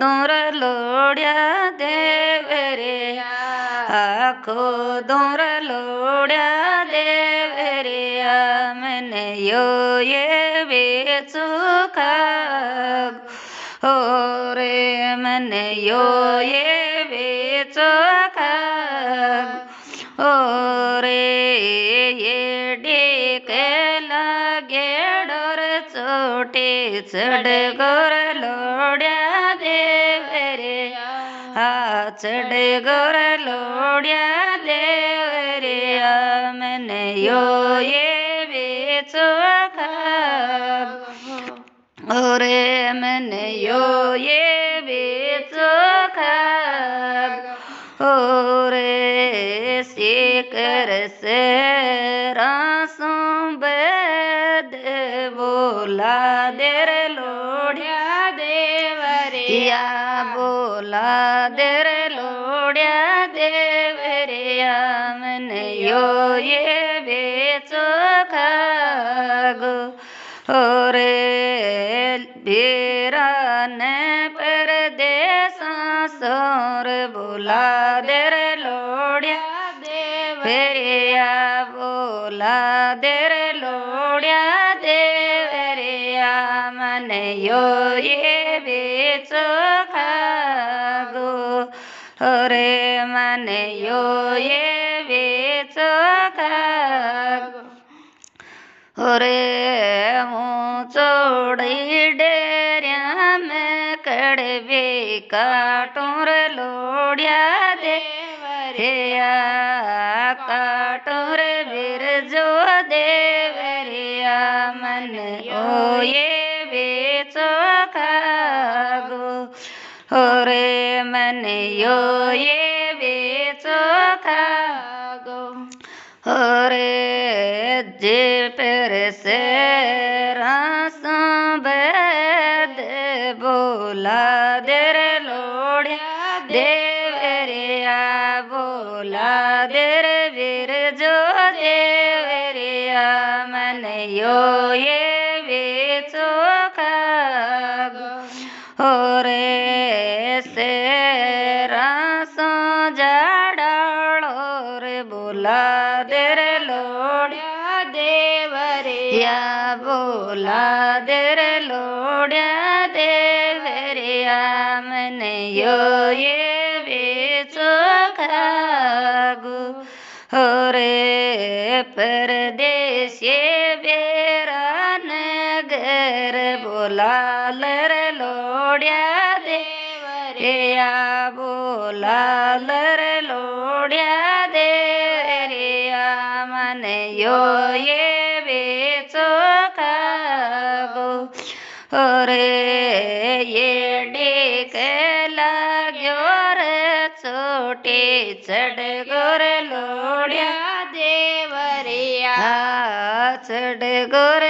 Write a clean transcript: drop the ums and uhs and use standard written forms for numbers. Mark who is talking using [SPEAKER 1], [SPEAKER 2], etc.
[SPEAKER 1] दूर लोड़िया देवरिया आखो दूर लोड़िया देवरिया मैंने यो ये बेचू खाग हो रे मैंने यो ये बेचो खाग हो रे ये डेक लागे डोर चोटे चढ़ गोर लोड़िया देवरिया चढ़ गोर लोड़िया देवरिया मैंने यो ये बेचो खाग ओरे मैंने यो ये बेचो खाग ओरे सीकर से रासों बेद बोला देर लोड़िया देवरिया बोला देर लोड़िया देवरिया मैंने यो ये बेचो खाग ओरे बेरा ने परदेसा सोर बोला देर लोड़िया देवरिया बोला देर लोड़िया देवरिया मन यो ये बेचो खागो रे मन यो ये बेचो खागो रे हूँ चोड़ी डेरिया में कड़वे काटूर लोड़िया देवरिया काटूर बिरजो देवरिया मन ओ ये बेचो खागो रे मन यो ये बेचो खागो रे जे पर से रासों बेद बोला देर लोड़िया देवरिया बोला देर वीर जो देवरिया मन यो ये बेचो खागो रे से रासों जाड़ो रे बोला देर लोड़िया देवरिया बोला देर लोड़िया देवरिया मैंने यो ये बेचो खागो रे परदेश ये बेरा नगर बोला लर लोड़िया देवरिया बोला लर लोड़िया देवरिया मन यो ये बेचो खागो रे ये डेक लाग्यो रे छोटे चढ़ गोर लोड़िया देवरिया चढ़ गोर